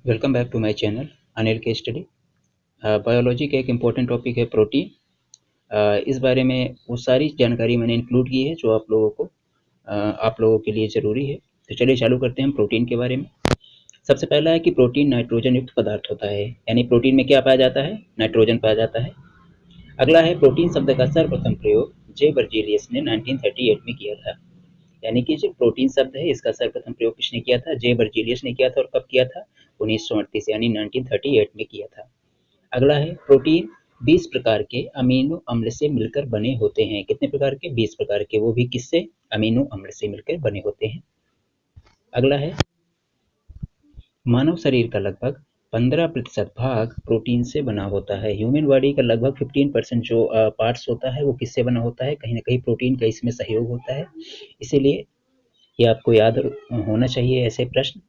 Welcome back to my channel Anil के study. Biology का एक इम्पोर्टेंट टॉपिक है प्रोटीन। इस बारे में वो सारी जानकारी मैंने इंक्लूड की है जो आप लोगों के लिए ज़रूरी है। तो चलिए चालू करते हैं हम प्रोटीन के बारे में। सबसे पहला है कि प्रोटीन नाइट्रोजन युक्त पदार्थ होता है, यानी प्रोटीन में क्या पाया जाता है? नाइट्रोजन पाया जाता है। अगला है प्रोटीन शब्द का सर्वप्रथम प्रयोग जे बर्जीलियस ने 1938 में किया था। यानी कि जो प्रोटीन शब्द है इसका सर्वप्रथम प्रयोग किसने किया था? जे बर्जीलियस ने किया था। और कब किया था? 1938 यानी 1938 में किया था। अगला है प्रोटीन 20 प्रकार के अमीनो अम्ल से मिलकर बने होते हैं। कितने प्रकार के? 20 प्रकार के, वो भी किससे? अमीनो अम्ल से मिलकर बने होते हैं। अगला है मानव शरीर का लगभग 15% भाग प्रोटीन से बना होता है। ह्यूमन बॉडी का लगभग 15% जो पार्ट्स होता है वो किससे बना होता है? कहीं ना कहीं प्रोटीन का इसमें सहयोग होता है। इसीलिए ये आपको याद होना चाहिए ऐसे प्रश्न।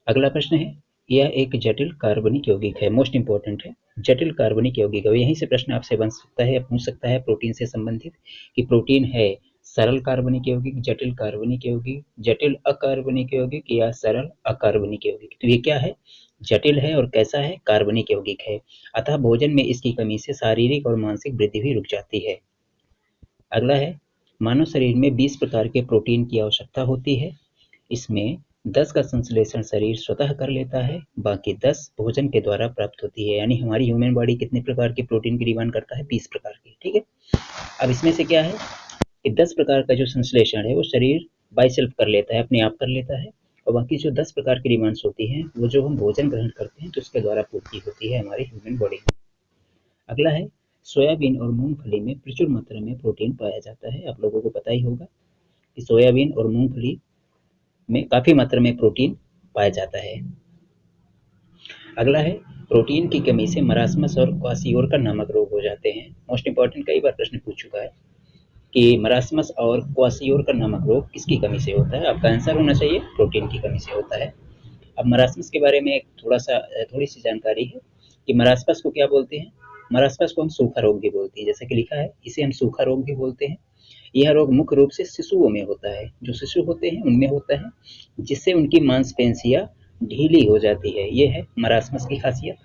अगला प्रश्न है, यह एक जटिल कार्बनिक यौगिक है। मोस्ट इंपॉर्टेंट है, जटिल कार्बनिक यौगिक है। यहीं से प्रश्न आपसे बन सकता है, पूछ सकता है प्रोटीन से संबंधित कि प्रोटीन है सरल कार्बनिक यौगिक, जटिल कार्बनिक यौगिक, जटिल अकार्बनिक यौगिक या सरल अकार्बनिक यौगिक। तो ये क्या है? जटिल है और कैसा है? कार्बनिक यौगिक है। अतः भोजन में इसकी कमी से शारीरिक और मानसिक वृद्धि भी रुक जाती है। अगला है मानव शरीर में 20 प्रकार के प्रोटीन की आवश्यकता होती है। इसमें 10 का संश्लेषण शरीर स्वतः कर लेता है, बाकी 10 भोजन के द्वारा प्राप्त होती है। यानी हमारी ह्यूमन बॉडी कितने प्रकार के प्रोटीन की डिमांड करता है? 20 प्रकार की। ठीक है, अब इसमें से क्या है कि 10 प्रकार का जो संश्लेषण है वो शरीर बाय सेल्फ कर लेता है, अपने आप कर लेता है। और बाकी जो 10 प्रकार की डिमांड्स होती हैं वो जो हम भोजन ग्रहण करते हैं तो उसके द्वारा पूर्ति होती है हमारी ह्यूमन बॉडी में। अगला है सोयाबीन और मूंगफली में प्रचुर मात्रा में प्रोटीन पाया जाता है। आप लोगों को पता ही होगा कि सोयाबीन और मूंगफली में काफ़ी मात्रा में प्रोटीन पाया जाता है। अगला है प्रोटीन की कमी से मरासमस और क्वासियोरका नामक रोग हो जाते हैं। मोस्ट इंपॉर्टेंट, कई बार प्रश्न पूछ चुका है कि मरासमस और क्वासियोरका नामक रोग किसकी कमी से होता है? आपका आंसर होना चाहिए प्रोटीन की कमी से होता है। अब मरासमस के बारे में थोड़ी सी जानकारी है कि मरासमस को क्या बोलते हैं? मरासमस को हम सूखा रोग भी बोलते हैं, जैसे कि लिखा है इसे हम सूखा रोग भी बोलते हैं। यह रोग मुख्य रूप से शिशुओं में होता है, जो शिशु होते हैं उनमें होता है, जिससे उनकी मांसपेशियां ढीली हो जाती है। ये है मरासमस की खासियत।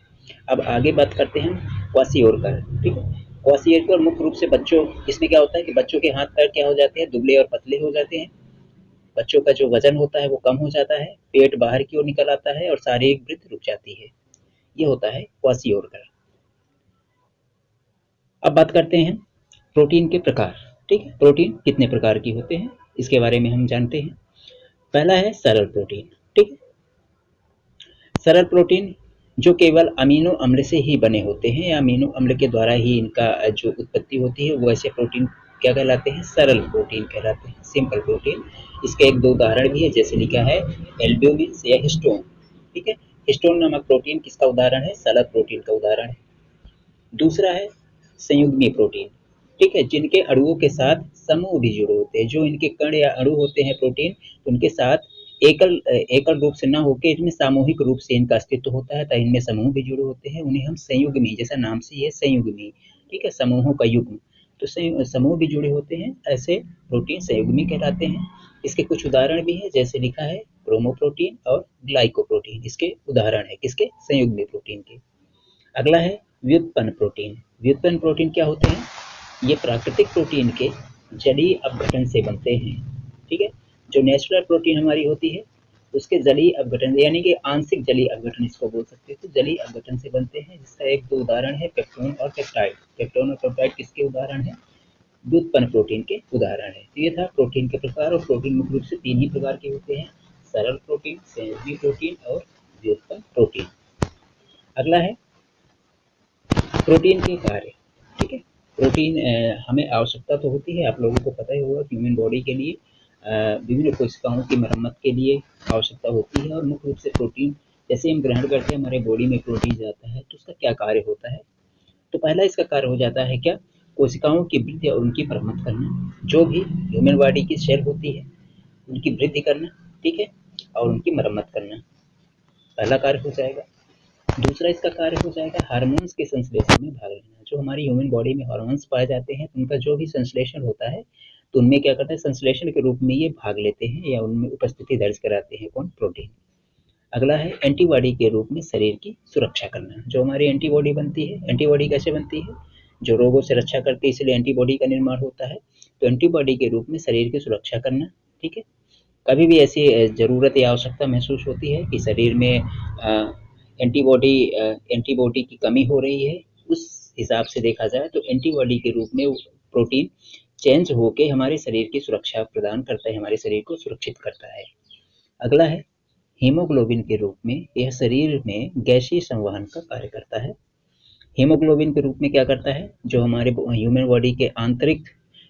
अब आगे बात करते हैं क्वासियोरकर। ठीक है, क्वासियोरकर मुख्य रूप से बच्चों, इसमें क्या होता है कि बच्चों के हाथ पैर क्या हो जाते हैं? दुबले और पतले हो जाते हैं। बच्चों का जो वजन होता है वो कम हो जाता है, पेट बाहर की ओर निकल आता है और शारीरिक वृद्धि रुक जाती है। ये होता है क्वासियोरकर। अब बात करते हैं प्रोटीन के प्रकार। ठीक है, प्रोटीन कितने प्रकार की होते हैं इसके बारे में हम जानते हैं। पहला है सरल प्रोटीन। ठीक है, सरल प्रोटीन जो केवल अमीनो अम्ल से ही बने होते हैं या अमीनो अम्ल के द्वारा ही इनका जो उत्पत्ति होती है वो ऐसे प्रोटीन क्या कहलाते हैं? सरल प्रोटीन कहलाते हैं, सिंपल प्रोटीन। इसके एक दो उदाहरण भी है, जैसे लिखा है एल्ब्यूमिन या हिस्टोन। ठीक है, हिस्टोन नामक प्रोटीन किसका उदाहरण है? सरल प्रोटीन का उदाहरण है। दूसरा है संयुग्मी प्रोटीन। ठीक है, जिनके अणुओं के साथ समूह भी जुड़े होते हैं, जो इनके कण या अणु होते हैं प्रोटीन, उनके साथ एकल रूप से ना होकर इनमें सामूहिक रूप से इनका अस्तित्व होता है, तो इनमें समूह भी जुड़े होते हैं, उन्हें हम संयुग्मी, जैसा नाम से ये संयुग्मी। ठीक है, समूहों का युग्म, तो समूह भी जुड़े होते हैं, ऐसे प्रोटीन संयुग्मी कहलाते हैं। इसके कुछ उदाहरण भी है, जैसे लिखा है क्रोमोप्रोटीन और ग्लाइकोप्रोटीन, इसके उदाहरण है किसके? संयुग्मी प्रोटीन के। अगला है व्युत्पन्न प्रोटीन। व्युत्पन्न प्रोटीन क्या होते हैं? ये प्राकृतिक प्रोटीन के जलीय अपघटन से बनते हैं। ठीक है, जो नेचुरल प्रोटीन हमारी होती है उसके जलीय अपघटन, यानी कि आंशिक जलीय अपघटन इसको बोल सकते हैं, तो जलीय अपघटन से बनते हैं, जिसका एक दो उदाहरण है पेप्टोन और पेप्टाइड। पेप्टोन और पेप्टाइड किसके उदाहरण है? व्युत्पन्न प्रोटीन के उदाहरण है। तो ये था प्रोटीन के प्रकार, और प्रोटीन मुख्य रूप से तीन ही प्रकार के होते हैं, सरल प्रोटीन, संयुग्मी प्रोटीन और व्युत्पन्न प्रोटीन। अगला है प्रोटीन के कार्य। ठीक है, प्रोटीन हमें आवश्यकता तो होती है, आप लोगों को पता ही होगा, ह्यूमन बॉडी के लिए विभिन्न कोशिकाओं की मरम्मत के लिए आवश्यकता होती है। और मुख्य रूप से प्रोटीन जैसे हम ग्रहण करते हैं, हमारे बॉडी में प्रोटीन जाता है तो उसका क्या कार्य होता है? तो पहला इसका कार्य हो जाता है क्या? कोशिकाओं की वृद्धि और उनकी मरम्मत करना। जो भी ह्यूमन बॉडी की सेल होती है उनकी वृद्धि करना, ठीक है, और उनकी मरम्मत करना, पहला कार्य हो जाएगा। दूसरा इसका कार्य हो जाएगा हार्मोन्स के संश्लेषण में भाग लेना। जो हमारी ह्यूमन बॉडी में हार्मोन्स पाए जाते हैं उनका जो भी संश्लेषण होता है तो उनमें क्या करता है? संश्लेषण के रूप में ये भाग लेते हैं या उनमें उपस्थिति दर्ज कराते हैं। कौन? प्रोटीन। अगला है एंटीबॉडी के रूप में शरीर की सुरक्षा करना। जो हमारी एंटीबॉडी बनती है, एंटीबॉडी कैसे बनती है? जो रोगों से रक्षा करती है, इसलिए एंटीबॉडी का निर्माण होता है। तो एंटीबॉडी के रूप में शरीर की सुरक्षा करना, ठीक है। कभी भी ऐसी ज़रूरत या आवश्यकता महसूस होती है कि शरीर में एंटीबॉडी की कमी हो रही है, उस हिसाब से देखा जाए तो एंटीबॉडी के रूप में प्रोटीन चेंज होके हमारे शरीर की सुरक्षा प्रदान करता है, हमारे शरीर को सुरक्षित करता है। अगला है हीमोग्लोबिन के रूप में, यह शरीर में गैसीय संवहन का कार्य करता है। हीमोग्लोबिन के रूप में क्या करता है? जो हमारे ह्यूमन बॉडी के आंतरिक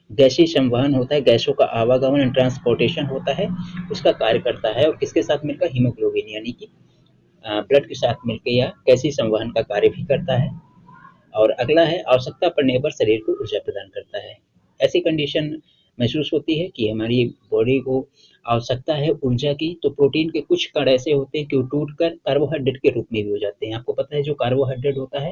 गैसीय संवहन होता है, गैसों का आवागमन एंड ट्रांसपोर्टेशन होता है, उसका कार्य करता है। और किसके साथ मिलकर? हीमोग्लोबिन, यानी कि ब्लड के साथ मिलकर यह गैसीय संवहन का कार्य भी करता है। और अगला है आवश्यकता पड़ने पर शरीर को ऊर्जा प्रदान करता है। ऐसी कंडीशन महसूस होती है कि हमारी बॉडी को आवश्यकता है ऊर्जा की, तो प्रोटीन के कुछ कण ऐसे होते हैं कि वो टूटकर कार्बोहाइड्रेट के रूप में भी हो जाते हैं। आपको पता है जो कार्बोहाइड्रेट होता है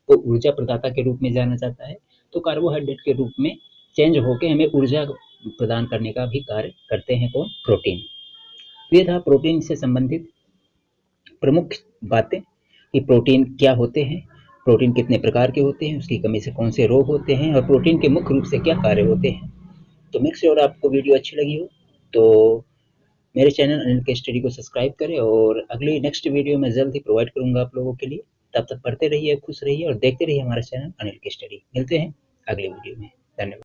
वो ऊर्जा प्रदाता के रूप में जाना जाता है। तो कार्बोहाइड्रेट के रूप में चेंज होकर हमें ऊर्जा प्रदान करने का भी कार्य करते हैं कौन? प्रोटीन। ये था प्रोटीन से संबंधित प्रमुख बातें कि प्रोटीन क्या होते हैं, प्रोटीन कितने प्रकार के होते हैं, उसकी कमी से कौन से रोग होते हैं और प्रोटीन के मुख्य रूप से क्या कार्य होते हैं। तो मेक श्योर आपको वीडियो अच्छी लगी हो तो मेरे चैनल अनिल के स्टडी को सब्सक्राइब करें, और अगली नेक्स्ट वीडियो मैं जल्द ही प्रोवाइड करूंगा आप लोगों के लिए। तब तक पढ़ते रहिए, खुश रहिए और देखते रहिए हमारा चैनल अनिल के स्टडी। मिलते हैं अगले वीडियो में। धन्यवाद।